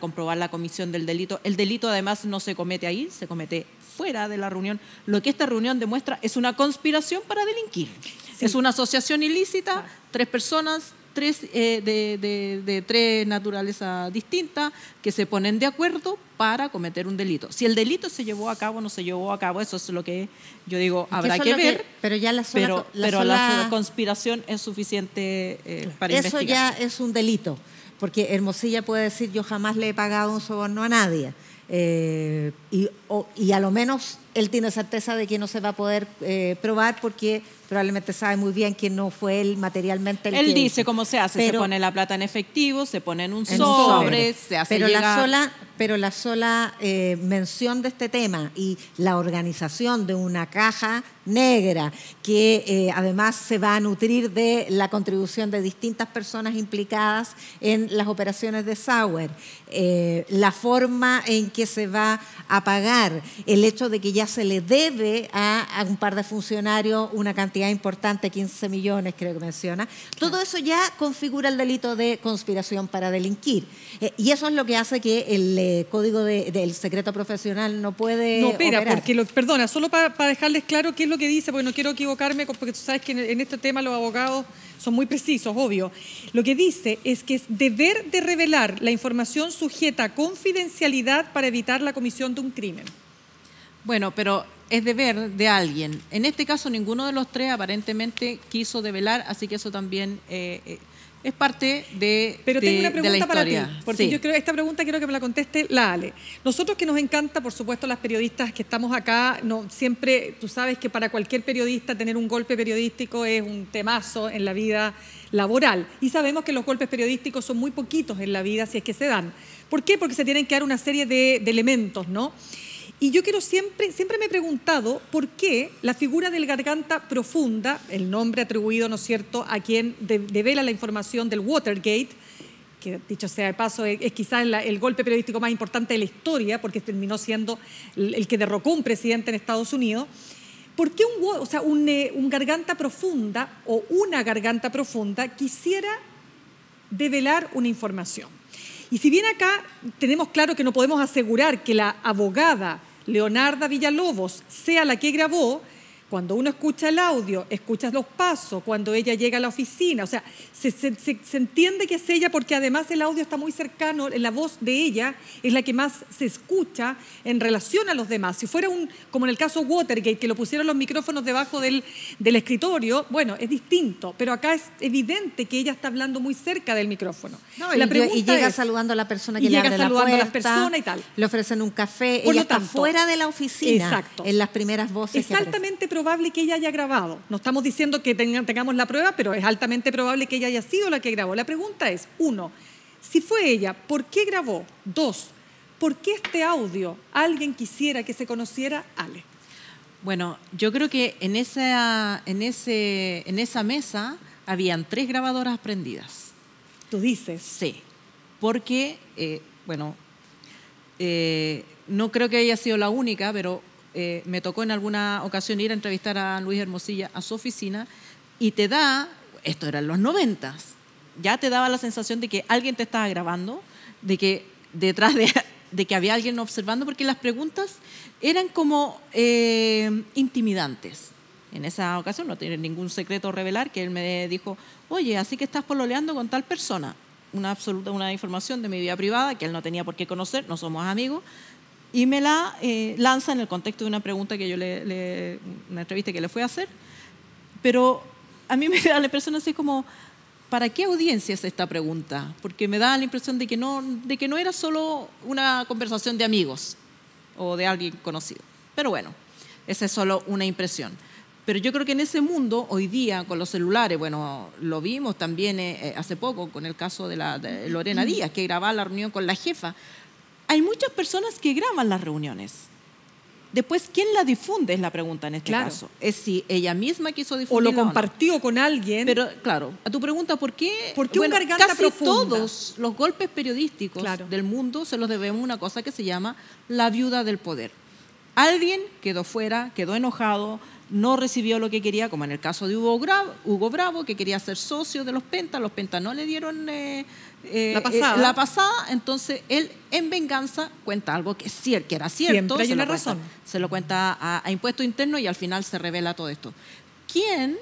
comprobar la comisión del delito. El delito además no se comete ahí, se comete fuera de la reunión. Lo que esta reunión demuestra es una conspiración para delinquir. Sí. Es una asociación ilícita, 3 personas, de 3 naturalezas distintas, que se ponen de acuerdo para cometer un delito. Si el delito se llevó a cabo o no se llevó a cabo, eso es lo que yo digo, habrá que ver. Pero ya la conspiración es suficiente para investigar. Eso ya es un delito, porque Hermosilla puede decir, yo jamás le he pagado un soborno a nadie. Y a lo menos él tiene certeza de que no se va a poder probar, porque probablemente sabe muy bien que no fue él materialmente el que... Él dice cómo se hace, se pone la plata en efectivo, se pone en un sobre, se hace llegar... Pero la sola mención de este tema y la organización de una caja negra que además se va a nutrir de la contribución de distintas personas implicadas en las operaciones de Sauer, la forma en que se va a pagar, el hecho de que ya se le debe a un par de funcionarios una cantidad importante, 15 millones creo que menciona, todo eso ya configura el delito de conspiración para delinquir. Y eso es lo que hace que el código del secreto profesional no puede operar. Porque perdona, solo para dejarles claro qué es lo que dice, porque no quiero equivocarme, porque tú sabes que en este tema los abogados son muy precisos, obvio. Lo que dice es que es deber de revelar la información sujeta a confidencialidad para evitar la comisión de un crimen. Bueno, pero es deber de alguien. En este caso, ninguno de los 3 aparentemente quiso develar, así que eso también es parte de Pero tengo una pregunta para ti, porque sí. yo creo esta pregunta quiero que me la conteste la Ale. Nosotros, que nos encanta, por supuesto, las periodistas que estamos acá, no siempre, tú sabes que para cualquier periodista tener un golpe periodístico es un temazo en la vida laboral, y sabemos que los golpes periodísticos son muy poquitos en la vida, si es que se dan. ¿Por qué? Porque se tienen que dar una serie de elementos, ¿no? Y yo siempre me he preguntado por qué la figura del garganta profunda, el nombre atribuido, ¿no es cierto?, a quien devela la información del Watergate, que dicho sea de paso es quizás el golpe periodístico más importante de la historia, porque terminó siendo el que derrocó un presidente en Estados Unidos. ¿Por qué un garganta profunda o una garganta profunda quisiera develar una información? Y si bien acá tenemos claro que no podemos asegurar que la abogada Leonarda Villalobos sea la que grabó, cuando uno escucha el audio, escuchas los pasos, cuando ella llega a la oficina, o sea, se entiende que es ella, porque además el audio está muy cercano, la voz de ella es la que más se escucha en relación a los demás. Si fuera como en el caso Watergate, que lo pusieron los micrófonos debajo del escritorio, bueno, es distinto, pero acá es evidente que ella está hablando muy cerca del micrófono. No, y llega saludando a la persona que le abre la puerta, a las personas y tal. Le ofrecen un café, ella está fuera de la oficina. Exacto. En las primeras voces. Es altamente probable que ella haya grabado. No estamos diciendo que tengamos la prueba, pero es altamente probable que ella haya sido la que grabó. La pregunta es, 1, si fue ella, ¿por qué grabó? 2, ¿por qué este audio alguien quisiera que se conociera? Ale. Bueno, yo creo que en esa mesa habían 3 grabadoras prendidas. ¿Tú dices? Sí, porque, no creo que haya sido la única, pero me tocó en alguna ocasión ir a entrevistar a Luis Hermosilla a su oficina, y te da, esto era en los 90s, ya te daba la sensación de que alguien te estaba grabando, de que detrás de que había alguien observando, porque las preguntas eran como intimidantes. En esa ocasión no tiene ningún secreto a revelar, que él me dijo, oye, así que estás pololeando con tal persona. Una información de mi vida privada que él no tenía por qué conocer, no somos amigos, y me la lanza en el contexto de una pregunta que yo una entrevista que le fui a hacer. Pero a mí me da la impresión así como, ¿para qué audiencia es esta pregunta? Porque me da la impresión de que no era solo una conversación de amigos o de alguien conocido. Pero bueno, esa es solo una impresión. Pero yo creo que en ese mundo, hoy día, con los celulares, bueno, lo vimos también hace poco con el caso de Lorena Díaz, que grababa la reunión con la jefa. Hay muchas personas que graban las reuniones. Después, ¿quién la difunde? Es la pregunta en este caso. Es si ella misma quiso difundirlo. O lo compartió con alguien. Pero, claro, a tu pregunta, ¿por qué? ¿Por qué un garganta casi profunda? Todos los golpes periodísticos del mundo se los debemos a una cosa que se llama la viuda del poder. Alguien quedó fuera, quedó enojado, no recibió lo que quería, como en el caso de Hugo Bravo, que quería ser socio de los Pentas no le dieron la pasada, entonces él en venganza cuenta algo que era cierto, siempre hay una razón. Se lo cuenta a Impuesto Interno y al final se revela todo esto. ¿Quién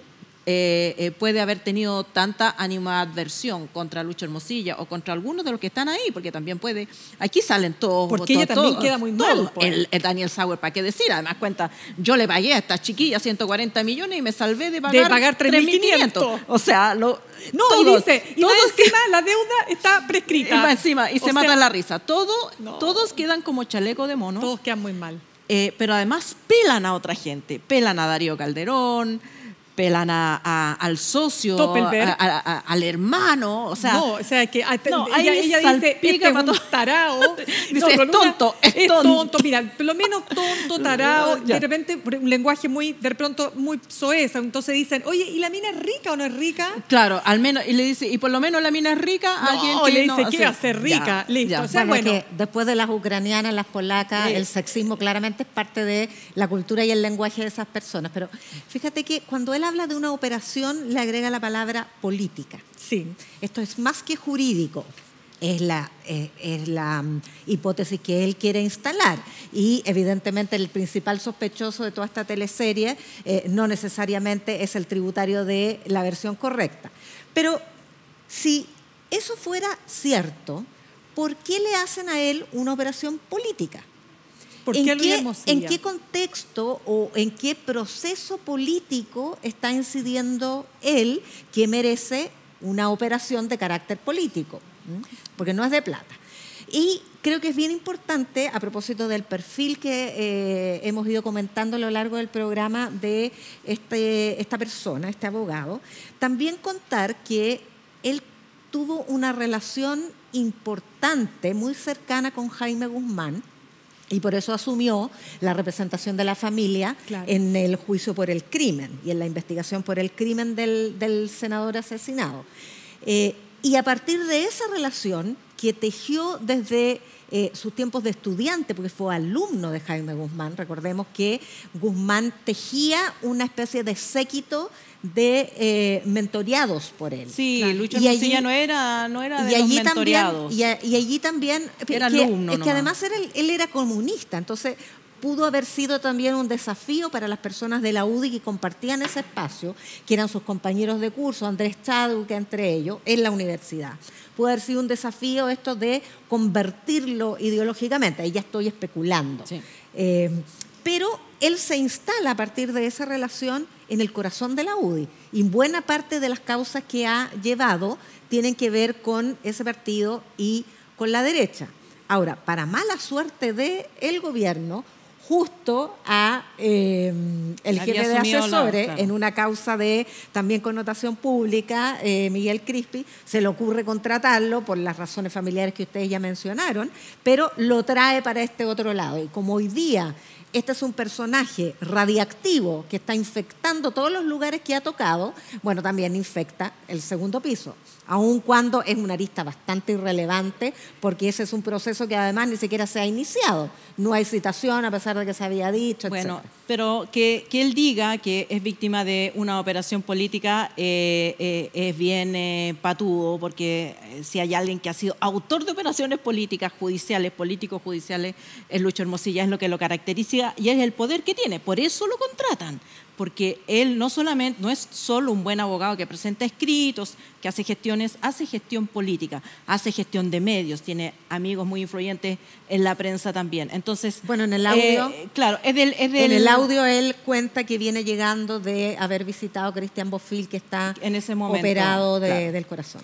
puede haber tenido tanta animadversión contra Lucho Hermosilla o contra algunos de los que están ahí? Porque también puede, aquí salen todos. Porque ella también queda muy mal. El Daniel Sauer, ¿para qué decir? Además cuenta, yo le pagué a esta chiquilla 140 millones y me salvé de pagar 3.500. O sea, y dice, y más encima la deuda está prescrita. Y más encima, y se matan la risa. Todos quedan como chaleco de mono. Todos quedan muy mal. Pero además pelan a otra gente. Pelan a Darío Calderón, pelan al socio, al hermano, o sea... No, o sea, que ella dice, este es un tarao. Dice, es tonto. Mira, por lo menos tonto, tarao, de repente, un lenguaje muy soez, entonces dicen, oye, ¿y la mina es rica o no es rica? Claro, al menos, y le dice, y por lo menos la mina es rica, alguien que le dice, ¿qué va a ser rica? Listo, o sea, bueno, que después de las ucranianas, las polacas, el sexismo claramente es parte de la cultura y el lenguaje de esas personas, pero fíjate que cuando él habla de una operación, le agrega la palabra política. Sí. Esto es más que jurídico. Es la hipótesis que él quiere instalar. Y evidentemente el principal sospechoso de toda esta teleserie no necesariamente es el tributario de la versión correcta. Pero si eso fuera cierto, ¿por qué le hacen a él una operación política? ¿En qué contexto o en qué proceso político está incidiendo él que merece una operación de carácter político? Porque no es de plata. Y creo que es bien importante, a propósito del perfil que hemos ido comentando a lo largo del programa de esta persona, este abogado, también contar que él tuvo una relación importante, muy cercana con Jaime Guzmán, y por eso asumió la representación de la familia en el juicio por el crimen y en la investigación por el crimen del senador asesinado. Y a partir de esa relación que tejió desde sus tiempos de estudiante, porque fue alumno de Jaime Guzmán, recordemos que Guzmán tejía una especie de séquito de mentoreados por él. Sí, Lucho Hermosilla no era de los mentoreados. Y allí también, era alumno. Es que además él era comunista, entonces pudo haber sido también un desafío para las personas de la UDI que compartían ese espacio, que eran sus compañeros de curso, Andrés Chadwick entre ellos, en la universidad. Pudo haber sido un desafío esto de convertirlo ideológicamente, ahí ya estoy especulando. Sí. Pero él se instala a partir de esa relación en el corazón de la UDI y buena parte de las causas que ha llevado tienen que ver con ese partido y con la derecha. Ahora, para mala suerte del gobierno, justo a el jefe de asesores en una causa de también connotación pública, Miguel Crispi, se le ocurre contratarlo por las razones familiares que ustedes ya mencionaron, pero lo trae para este otro lado. Y como hoy día este es un personaje radiactivo que está infectando todos los lugares que ha tocado, bueno, también infecta el segundo piso, aun cuando es una arista bastante irrelevante, porque ese es un proceso que además ni siquiera se ha iniciado. No hay citación a pesar de que se había dicho, bueno, etc. Pero que él diga que es víctima de una operación política es bien patudo, porque si hay alguien que ha sido autor de operaciones políticas, judiciales, políticos judiciales, es Lucho Hermosilla, es lo que lo caracteriza y es el poder que tiene. Por eso lo contratan, porque él no es solo un buen abogado que presenta escritos, que hace gestiones, hace gestión política, hace gestión de medios, tiene amigos muy influyentes en la prensa también. Entonces, bueno, en el audio, claro, en el audio él cuenta que viene llegando de haber visitado a Cristian Bofill, que está en ese momento operado del corazón.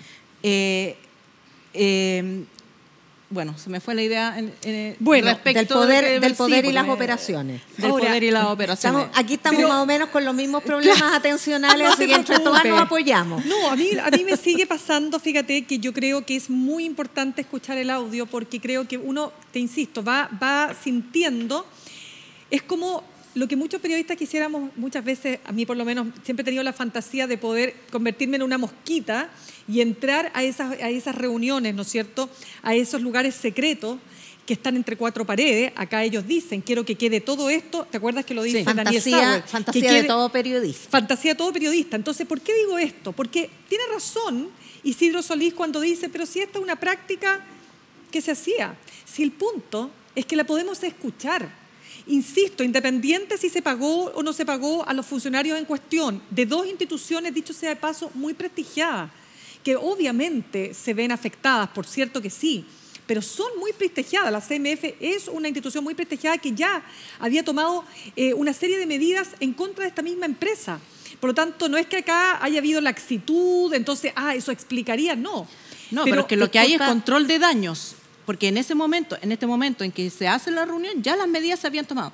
bueno, se me fue la idea bueno, respecto del poder y las operaciones. Del poder y las operaciones. Aquí estamos más o menos con los mismos problemas atencionales, así que entre todas nos apoyamos. No, a mí me sigue pasando, fíjate, que yo creo que es muy importante escuchar el audio porque creo que uno, te insisto, va sintiendo, es como lo que muchos periodistas quisiéramos muchas veces, a mí por lo menos siempre he tenido la fantasía de poder convertirme en una mosquita y entrar a esas reuniones, ¿no es cierto?, a esos lugares secretos que están entre cuatro paredes. Acá ellos dicen, quiero que quede todo esto, ¿te acuerdas que lo dice Daniel Sauer? Fantasía de todo periodista. Fantasía de todo periodista. Entonces, ¿por qué digo esto? Porque tiene razón Isidro Solís cuando dice, pero si esta es una práctica que se hacía, si el punto es que la podemos escuchar. Insisto, independiente si se pagó o no se pagó a los funcionarios en cuestión, de dos instituciones, dicho sea de paso, muy prestigiadas, que obviamente se ven afectadas, por cierto que sí, pero son muy prestigiadas. La CMF es una institución muy prestigiada que ya había tomado una serie de medidas en contra de esta misma empresa. Por lo tanto, no es que acá haya habido laxitud, entonces, eso explicaría, no. No, pero que lo que hay es control de daños. Porque en este momento en que se hace la reunión, ya las medidas se habían tomado.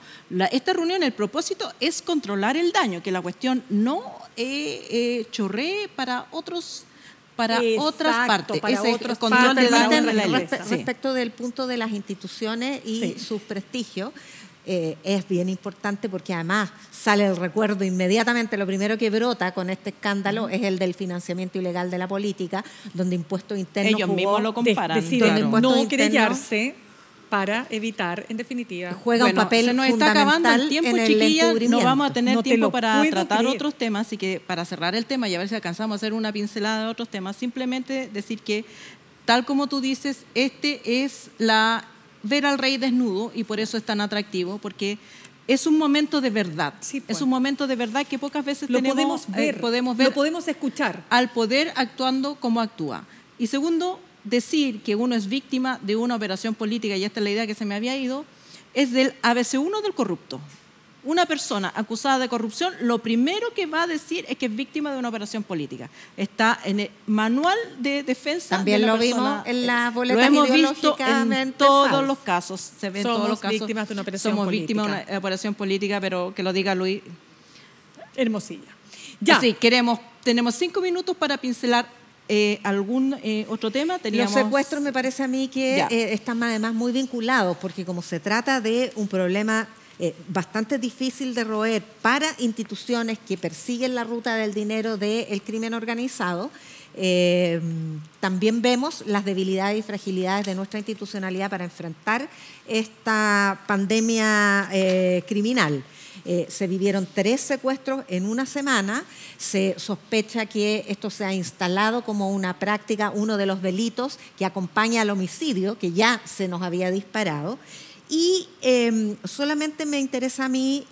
Esta reunión, el propósito es controlar el daño, que la cuestión no chorree para otras partes. Para ese otros control de daño de la ley. Respecto del punto de las instituciones y sus prestigios, es bien importante porque además sale el recuerdo inmediatamente, lo primero que brota con este escándalo es el del financiamiento ilegal de la política, donde Impuestos Internos ellos mismos lo comparan. Deciden no querellarse para evitar, en definitiva, juega un papel se nos fundamental está acabando el tiempo, chiquillas, no vamos a tener tiempo para tratar creer. Otros temas, así que para cerrar el tema y a ver si alcanzamos a hacer una pincelada de otros temas, simplemente decir que, tal como tú dices, es ver al rey desnudo y por eso es tan atractivo, porque es un momento de verdad. Sí, pues. Es un momento de verdad que pocas veces podemos ver, lo podemos escuchar. Al poder actuando como actúa. Y segundo, decir que uno es víctima de una operación política, y esta es la idea que se me había ido, es del ABC1 del corrupto. Una persona acusada de corrupción, lo primero que va a decir es que es víctima de una operación política. Está en el manual de defensa. También de la lo persona, vimos en las boletas lo hemos visto en todos falsas. los casos. Se ve en todos los casos. Víctimas de una operación Somos política. víctimas de una operación política, pero que lo diga Luis. Hermosilla. Ya. Sí, tenemos 5 minutos para pincelar algún otro tema. Los secuestros me parece a mí que están además muy vinculados, porque como se trata de un problema bastante difícil de roer para instituciones que persiguen la ruta del dinero del crimen organizado, también vemos las debilidades y fragilidades de nuestra institucionalidad para enfrentar esta pandemia criminal. Se vivieron 3 secuestros en una semana. Se sospecha que esto se ha instalado como una práctica, uno de los delitos que acompaña al homicidio, que ya se nos había disparado. Y solamente me interesa a mí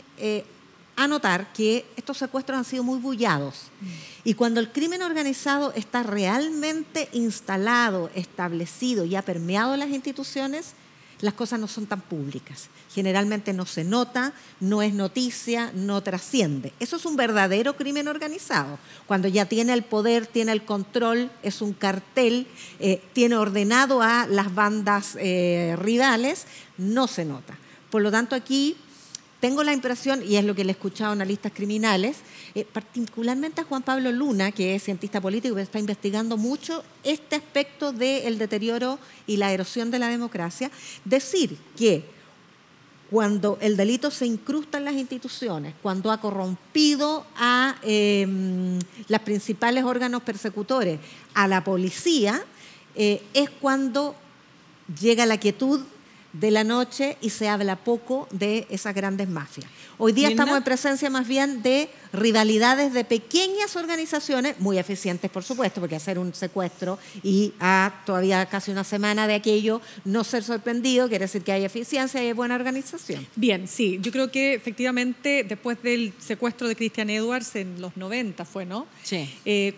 anotar que estos secuestros han sido muy bullados. Y cuando el crimen organizado está realmente instalado, establecido y ha permeado las instituciones, las cosas no son tan públicas. Generalmente no se nota, no es noticia, no trasciende. Eso es un verdadero crimen organizado. Cuando ya tiene el poder, tiene el control, es un cartel, tiene ordenado a las bandas rivales, no se nota. Por lo tanto, aquí tengo la impresión, y es lo que le he escuchado a analistas criminales, particularmente a Juan Pablo Luna, que es cientista político, que está investigando mucho este aspecto del deterioro y la erosión de la democracia, decir que cuando el delito se incrusta en las instituciones, cuando ha corrompido a los principales órganos persecutores, a la policía, es cuando llega la quietud de la noche y se habla poco de esas grandes mafias. Hoy día estamos en presencia más bien de rivalidades de pequeñas organizaciones, muy eficientes por supuesto, porque hacer un secuestro y a todavía casi una semana de aquello no ser sorprendido quiere decir que hay eficiencia y hay buena organización. Bien, sí, yo creo que efectivamente después del secuestro de Christian Edwards en los 90 fue, ¿no? Sí.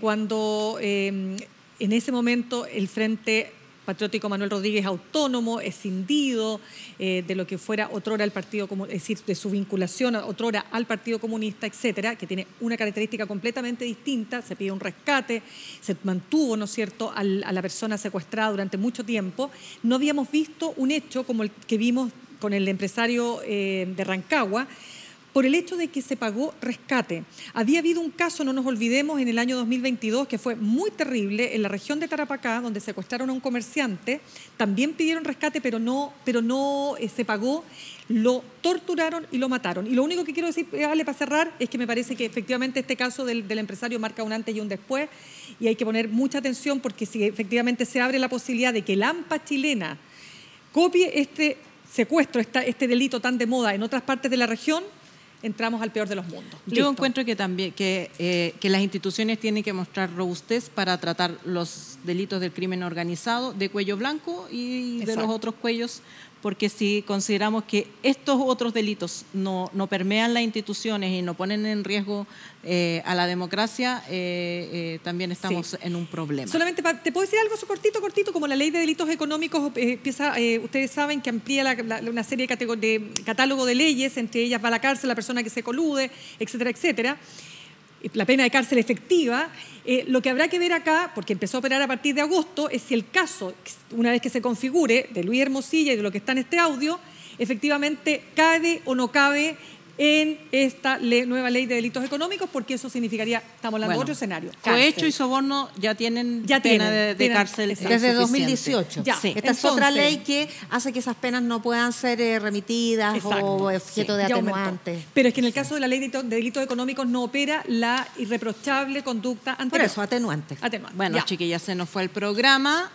Cuando en ese momento el Frente patriótico Manuel Rodríguez autónomo, escindido de lo que fuera otrora el Partido Comunista, es decir, de su vinculación otrora al Partido Comunista, etcétera, que tiene una característica completamente distinta. Se pide un rescate, se mantuvo, ¿no es cierto?, a la persona secuestrada durante mucho tiempo. No habíamos visto un hecho como el que vimos con el empresario de Rancagua, por el hecho de que se pagó rescate. Había habido un caso, no nos olvidemos, en el año 2022, que fue muy terrible, en la región de Tarapacá, donde secuestraron a un comerciante, también pidieron rescate, pero no se pagó, lo torturaron y lo mataron. Y lo único que quiero decir, Ale, para cerrar, es que me parece que efectivamente este caso del empresario marca un antes y un después, y hay que poner mucha atención, porque si efectivamente se abre la posibilidad de que la AMPA chilena copie este secuestro, este delito tan de moda en otras partes de la región, entramos al peor de los mundos. Yo encuentro que también que las instituciones tienen que mostrar robustez para tratar los delitos del crimen organizado de cuello blanco y de los otros cuellos, porque si consideramos que estos otros delitos no permean las instituciones y no ponen en riesgo a la democracia, también estamos en un problema. Solamente te puedo decir algo cortito, como la ley de delitos económicos empieza, ustedes saben que amplía una serie de catálogo de leyes, entre ellas va a la cárcel la persona que se colude, etcétera, etcétera. La pena de cárcel efectiva. Lo que habrá que ver acá, porque empezó a operar a partir de agosto, es si el caso, una vez que se configure, de Luis Hermosilla y de lo que está en este audio, efectivamente cabe o no cabe en esta nueva ley de delitos económicos, porque eso significaría, estamos hablando de otro escenario. Cohecho y soborno ya tienen pena de cárcel desde 2018. Ya. Sí. Esta es otra ley que hace que esas penas no puedan ser remitidas o objeto de atenuantes. Pero es que en el caso de la ley de delitos económicos no opera la irreprochable conducta anterior. Por eso, atenuantes. Bueno, chiquillas, se nos fue el programa.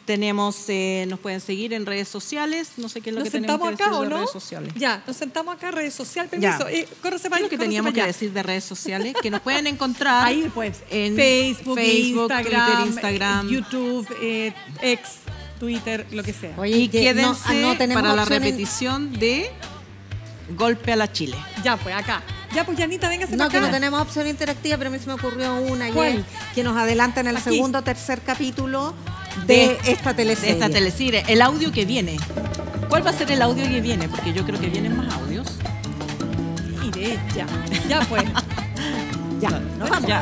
Tenemos, nos pueden seguir en redes sociales, no sé qué es lo que tenemos que decir de redes sociales. Ya, nos sentamos acá, redes sociales, permiso. ¿Qué es lo que teníamos que decir de redes sociales? Que nos pueden encontrar ahí, pues, en Facebook, Instagram, YouTube, X, Twitter, lo que sea. Oye, y quédense para la repetición de Golpe a la Chile. Ya, pues, acá. Ya, pues, Janita, véngase para acá. Que no tenemos opción interactiva, pero a mí se me ocurrió una ayer que nos adelanta en el segundo o tercer capítulo de esta teleserie. El audio que viene. ¿Cuál va a ser el audio que viene? Porque yo creo que vienen más audios. Ya, pues. Ya, nos vamos. Ya.